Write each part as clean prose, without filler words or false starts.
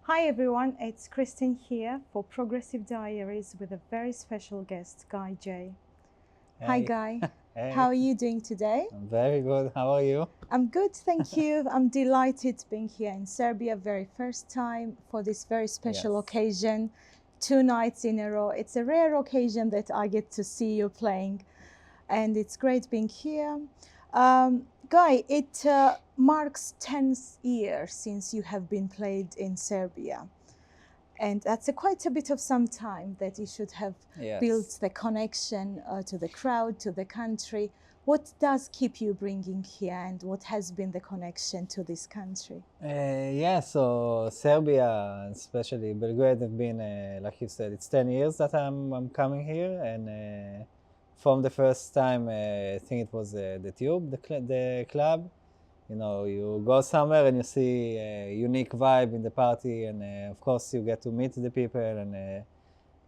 Hi everyone, it's Kristen here for Progressive Diaries with a very special guest, Guy J. Hi Hey. Guy, Hey. how are you doing today? I'm very good. How are you? I'm good, thank you. I'm delighted being here in Serbia, very first time for this very special Yes. occasion. 2 nights in a row. It's a rare occasion that I get to see you playing, and it's great being here. Guy, it marks 10 years since you have been played in Serbia. And that's quite a bit of some time that you should have Yes. built the connection to the crowd, to the country. What does keep you bringing here, and what has been the connection to this country? Yeah, so Serbia, especially Belgrade, have been, like you said, it's 10 years that I'm coming here. And from the first time, I think it was the Tube, the club. You know, you go somewhere and you see a unique vibe in the party. And of course, you get to meet the people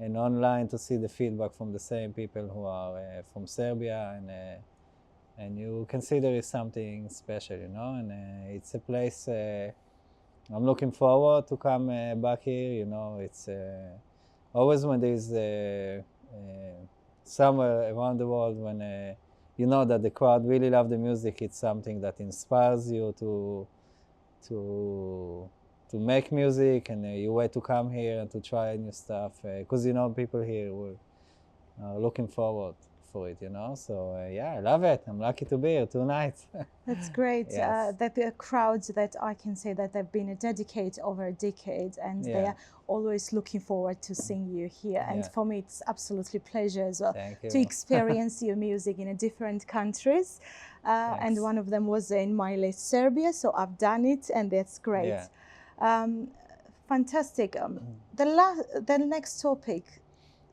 and online to see the feedback from the same people who are from Serbia. And you consider it something special, you know, and it's a place I'm looking forward to come back here, you know. It's always when there's somewhere around the world when you know that the crowd really love the music, it's something that inspires you to make music, and you wait to come here and to try new stuff, because you know people here were looking forward for it, you know. So yeah, I love it. I'm lucky to be here 2 nights. That's great. Yes. That the crowds that I can say that they've been dedicated over a decade, and they Yeah. are always looking forward to seeing you here. And Yeah. for me, it's absolutely pleasure as well Thank you. to experience your music in a different countries. And Thanks. one of them was in my list, Serbia. So I've done it, and that's great. Yeah. Fantastic. The next topic,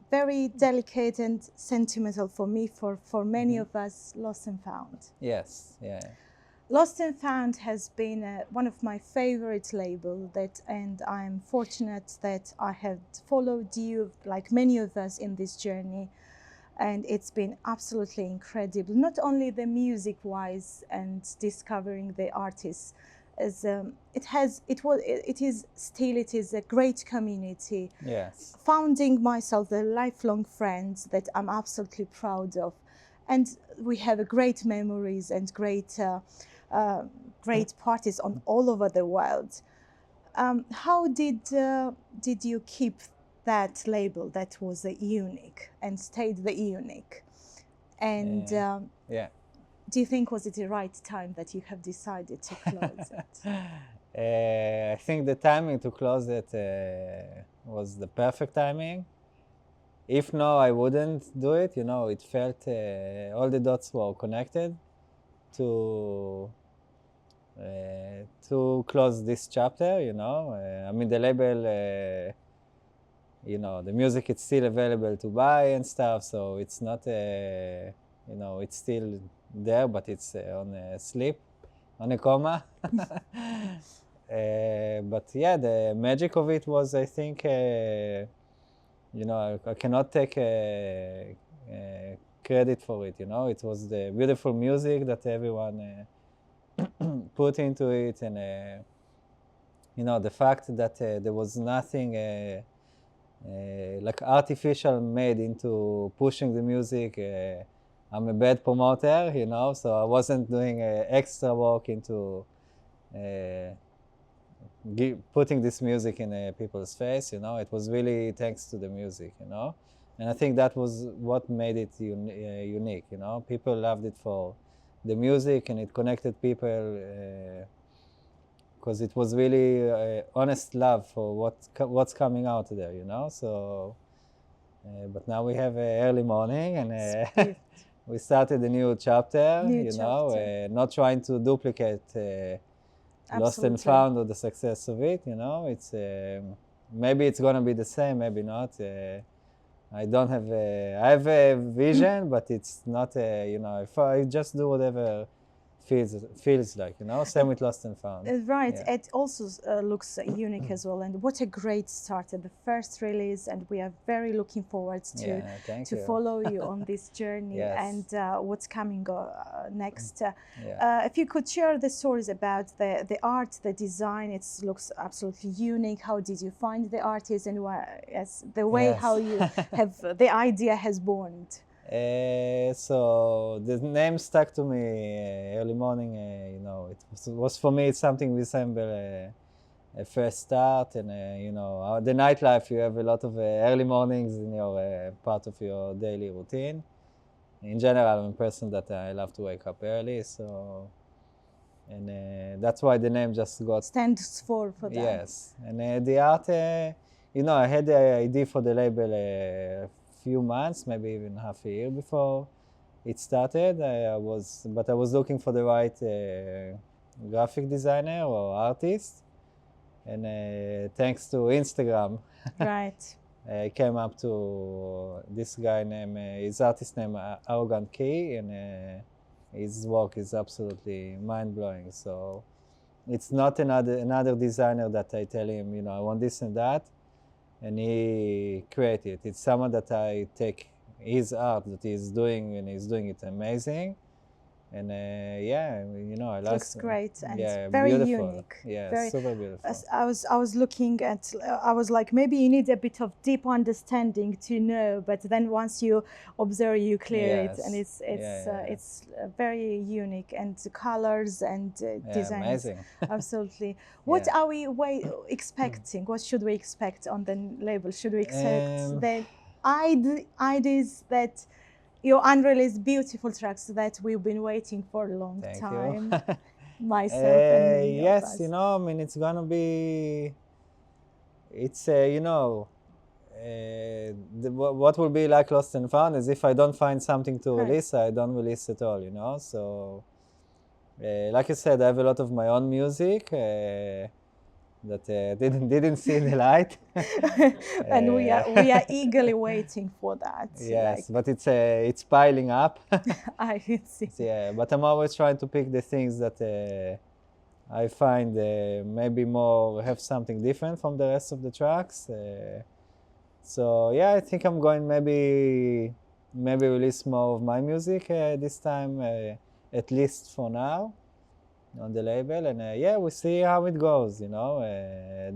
very delicate and sentimental for me, for many of us, Lost and Found. Yes. Yeah. Lost and Found has been one of my favorite labels, and I'm fortunate that I have followed you, like many of us, in this journey, and it's been absolutely incredible. Not only the music-wise and discovering the artists, as it is a great community. Yes. Founding myself the lifelong friends that I'm absolutely proud of, and we have great memories and great parties on all over the world. How did you keep that label that was unique and stayed the unique? And Yeah. do you think was it the right time that you have decided to close it? I think the timing to close it was the perfect timing. If no, I wouldn't do it. You know, it felt all the dots were connected to close this chapter. You know, I mean the label. You know, the music is still available to buy and stuff, so it's not. You know, it's still there, but it's on a sleep, on a coma. But yeah, the magic of it was, I think, you know, I cannot take credit for it, you know. It was the beautiful music that everyone put into it, and, you know, the fact that there was nothing like artificial made into pushing the music. I'm a bad promoter, you know, so I wasn't doing extra work into putting this music in people's face, you know. It was really thanks to the music, you know. And I think that was what made it unique, you know. People loved it for the music, and it connected people because it was really honest love for what's coming out there, you know. So, but now we have early morning, and we started a new chapter, not trying to duplicate Lost and Found or the success of it, you know. It's maybe it's gonna be the same, maybe not. I don't have I have a vision, but it's not you know, if I just do whatever feels like, you know. Same with Lost and Found. Right, Yeah. it also looks unique as well, and what a great start at the first release, and we are very looking forward to Yeah, thank you. follow you on this journey Yes. and what's coming next. Yeah. If you could share the stories about the art, the design, it looks absolutely unique. How did you find the artist, and yes, the way Yes. how you have the idea has born? So the name stuck to me early morning. You know, it was for me. It's something resemble a first start, and you know, the nightlife. You have a lot of early mornings in your part of your daily routine. In general, I'm a person that I love to wake up early, so and that's why the name just got Stands for that. Yes, and the art. You know, I had the idea for the label a few months, maybe even half a year before it started. I was looking for the right graphic designer or artist, and thanks to Instagram, Right. I came up to this guy named his artist name Arrogant Key, and his work is absolutely mind blowing. So it's not another designer that I tell him, you know, I want this and that, and he create it. It's someone that I take his art that he's doing, and he's doing it amazing. And yeah, you know, I like. Looks great and yeah, very beautiful. unique. Yeah, very, super beautiful. I was looking at. I was like, maybe you need a bit of deep understanding to know, but then once you observe, you clear it, and Yes. it's very unique, and the colors and designs. Amazing. Absolutely. What Yeah. are we expecting? What should we expect on the label? Should we expect the ideas that your unreleased beautiful tracks that we've been waiting for a long Thank time? you. Myself and many of Yes, us. you know, I mean, it's gonna be. It's you know, what will be like Lost and Found is if I don't find something to Right. release, I don't release at all, you know. So, like I said, I have a lot of my own music that didn't see the light. And we are eagerly waiting for that. Yes, but it's piling up. I see. Yeah, but I'm always trying to pick the things that I find maybe more have something different from the rest of the tracks. So yeah, I think I'm going maybe release more of my music this time, at least for now, on the label. And yeah, we see how it goes. You know,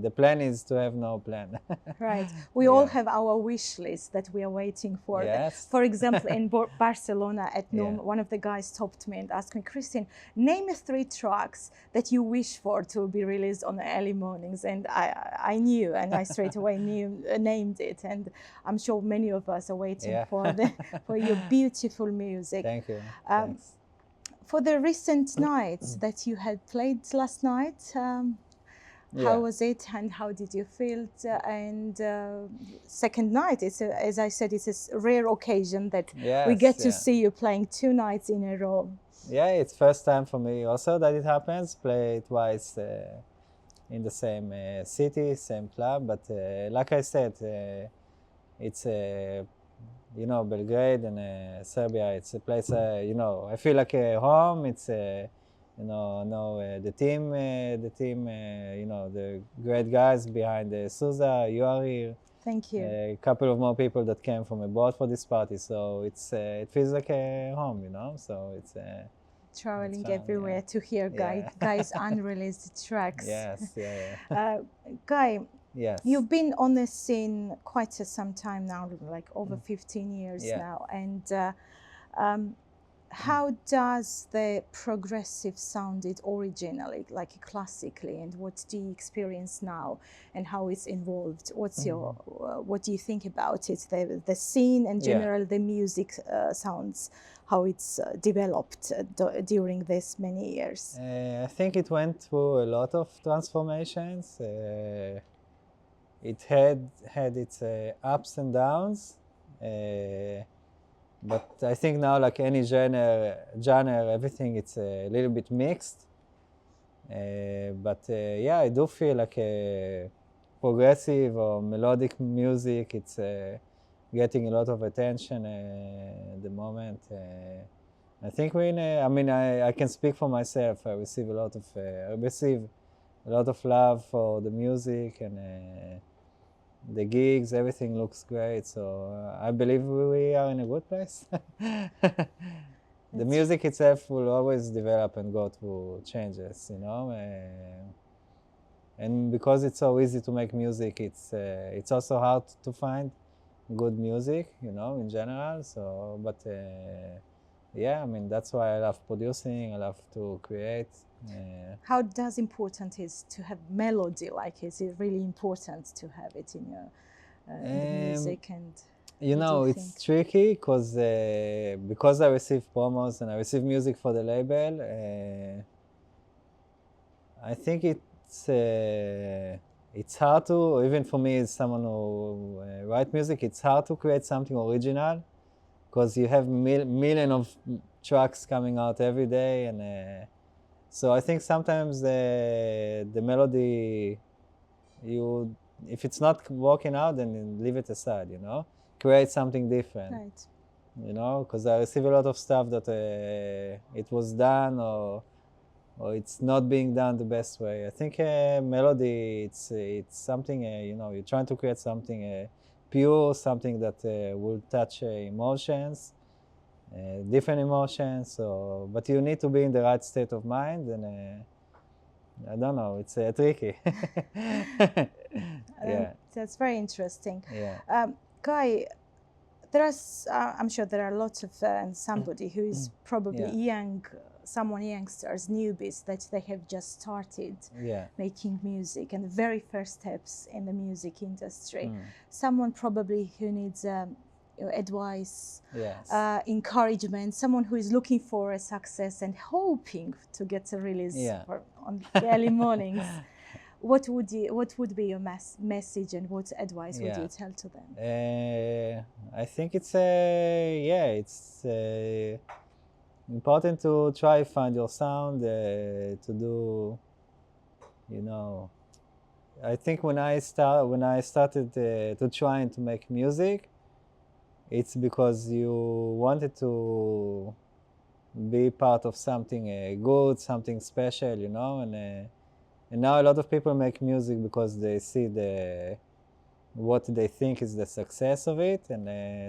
the plan is to have no plan. Right. We all have our wish list that we are waiting for. Yes. For example, in Barcelona at NUM, Yeah. one of the guys stopped me and asked me, Christine, name 3 tracks that you wish for to be released on the early mornings. And I knew, and I straight away named it. And I'm sure many of us are waiting for your beautiful music. Thank you. Thanks. For the recent nights that you had played last night, how was it and how did you feel? And second night, as I said, it's a rare occasion that we get to see you playing 2 nights in a row. Yeah, it's first time for me also that it happens. Play twice in the same city, same club. But like I said, it's you know, Belgrade and Serbia. It's a place you know, I feel like a home. It's you know, the team, you know, the great guys behind Souza, you are here. Thank you. A couple of more people that came from abroad for this party, so it's it feels like a home, you know. So it's traveling fun, everywhere to hear guys unreleased tracks. Yes, Guy, yes. You've been on the scene quite some time now, like over 15 years now, and how does the progressive sounded originally, like classically, and what do you experience now, and how it's evolved? What's your what do you think about it? The scene and general the music sounds, how it's developed during this many years. I think it went through a lot of transformations. It had its ups and downs. But I think now, like any genre, everything, it's a little bit mixed. But yeah, I do feel like progressive or melodic music, it's getting a lot of attention at the moment. I think I mean, I can speak for myself. I receive a lot of love for the music and the gigs. Everything looks great. So I believe we are in a good place. The music itself will always develop and go through changes, you know. And because it's so easy to make music, it's also hard to find good music, you know, in general. So, but yeah, I mean, that's why I love producing. I love to create. How does important is to have melody? Like, is it really important to have it in your in the music? And you what do know, you it's think? tricky because I receive promos and I receive music for the label. I think it's hard to, even for me as someone who write music, it's hard to create something original because you have million of tracks coming out every day, and so I think sometimes the melody, if it's not working out, then leave it aside, you know, create something different. Right. You know, because I receive a lot of stuff that it was done or it's not being done the best way. I think melody, it's something, you know, you're trying to create something pure, something that will touch emotions, different emotions. So, but you need to be in the right state of mind, and I don't know, it's tricky. Yeah. That's very interesting. Yeah. Guy, I'm sure there are lots of somebody who is probably Yeah. someone youngsters, newbies that they have just started Yeah. making music and the very first steps in the music industry. Mm. Someone probably who needs advice, Yes. encouragement, someone who is looking for a success and hoping to get a release Yeah. on the early mornings. What would be your message and what advice would Yeah. you tell to them? I think it's important to try find your sound, to do, you know. I think when I started to trying to make music, it's because you wanted to be part of something good, something special, you know. And now a lot of people make music because they see what they think is the success of it, and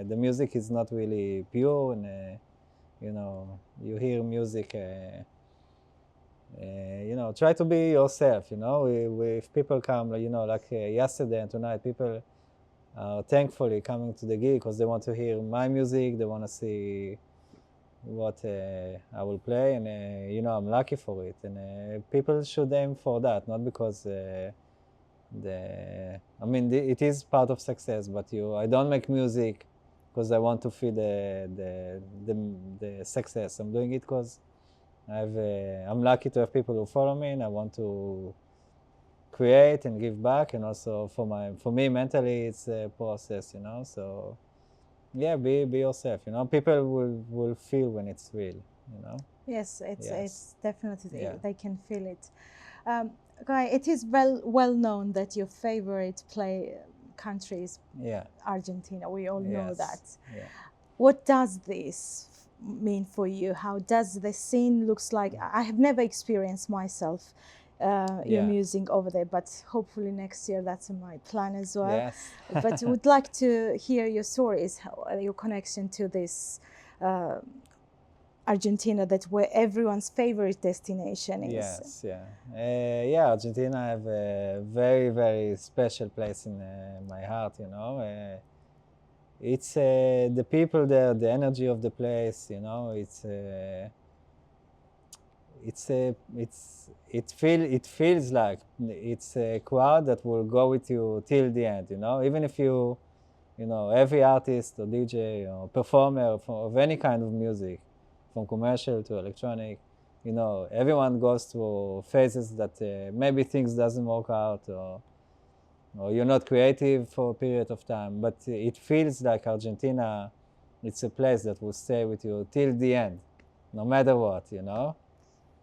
the music is not really pure, and you know, you hear music, you know, try to be yourself, you know. If people come, you know, like yesterday and tonight, people are thankfully coming to the gig because they want to hear my music, they want to see what I will play, and you know, I'm lucky for it, and people should aim for that, not because I mean, it is part of success, but I don't make music because I want to feel the success. I'm doing it because I'm lucky to have people who follow me, and I want to create and give back, and also for me mentally, it's a process, you know. So yeah, be yourself, you know. People will feel when it's real, you know. Yes, it's definitely Yeah. they can feel it. Guy, it is well known that your favorite country is Yeah. Argentina. We all know Yes. that. Yeah. What does this mean for you? How does the scene looks like? I have never experienced myself your Yeah. music over there, but hopefully next year that's my plan as well. Yes. But would like to hear your stories, your connection to this Argentina, that where everyone's favorite destination is. Yes, yeah. Yeah, Argentina have a very, very special place in my heart, you know. It's the people there, the energy of the place, you know. It feels like it's a crowd that will go with you till the end, you know. Even if you know, every artist or DJ or performer of any kind of music, from commercial to electronic, you know, everyone goes through phases that maybe things doesn't work out, or you're not creative for a period of time. But it feels like Argentina, it's a place that will stay with you till the end, no matter what, you know.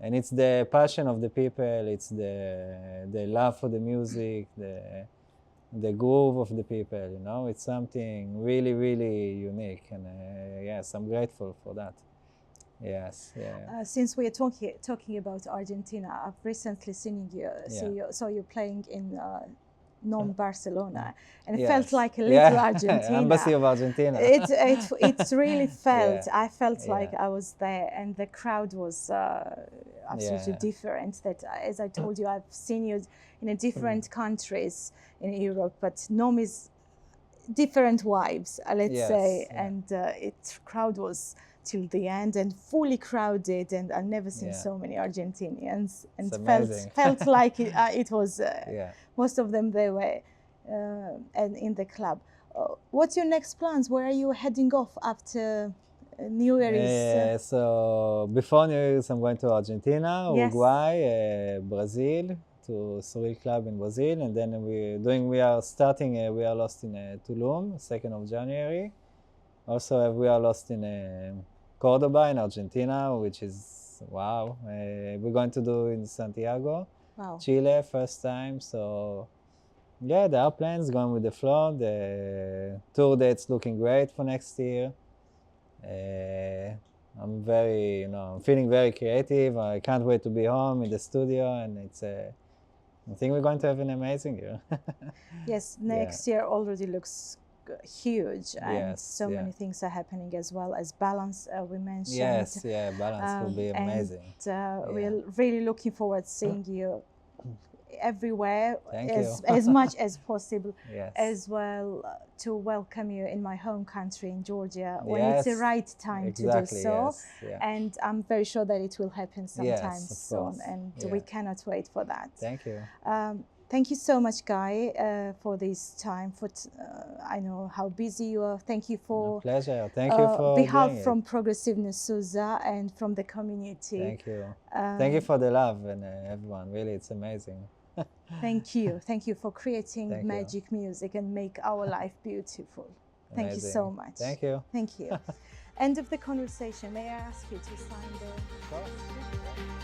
And it's the passion of the people, it's the love for the music, the groove of the people, you know. It's something really, really unique, and yes, I'm grateful for that. Yes, yeah. Since we are talking about Argentina, I've recently seen saw you playing in Barcelona, and it felt Yes. like a little Yeah. Argentina. Embassy of Argentina. It really felt. Yeah. I felt Yeah. like I was there, and the crowd was absolutely Yeah. different. That, as I told you, I've seen you in a different countries in Europe, but NOM is different vibes, let's Yes, say, yeah. and crowd was till the end and fully crowded, and I've never seen Yeah. so many Argentinians, and It's amazing. felt like it was Yeah. most of them they were and in the club. What's your next plans? Where are you heading off after New Year's? So before New Year's, I'm going to Argentina, Yes. Uruguay, Brazil, to Surreal Club in Brazil, and then we are starting We Are Lost in Tulum, 2nd of January. Also, We Are Lost in Cordoba in Argentina, which is wow. We're going to do in Santiago, Wow. Chile, first time. So yeah, there are plans going with the flow. The tour date's looking great for next year. I'm I'm feeling very creative. I can't wait to be home in the studio, and I think we're going to have an amazing year. Yes, next year already looks huge, and Yes, so yeah. many things are happening, as well as balance we mentioned. Yes, yeah, balance will be amazing. And we're really looking forward to seeing you everywhere. Thank as much as possible. Yes. As well, to welcome you in my home country in Georgia when it's the Yes, right time exactly, to do so. yes, yeah. And I'm very sure that it will happen sometime Yes, of soon, course, and yeah. we cannot wait for that. Thank you. Thank you so much, Guy, for this time. I know how busy you are. Thank you for My pleasure. Thank you for behalf doing from it. Progressiveness Souza and from the community. Thank you. Thank you for the love and everyone. Really, it's amazing. Thank you. Thank you for creating Thank you. magic music and make our life beautiful. Thank you so Amazing. much. Thank you. Thank you. End of the conversation. May I ask you to sign the... Of course.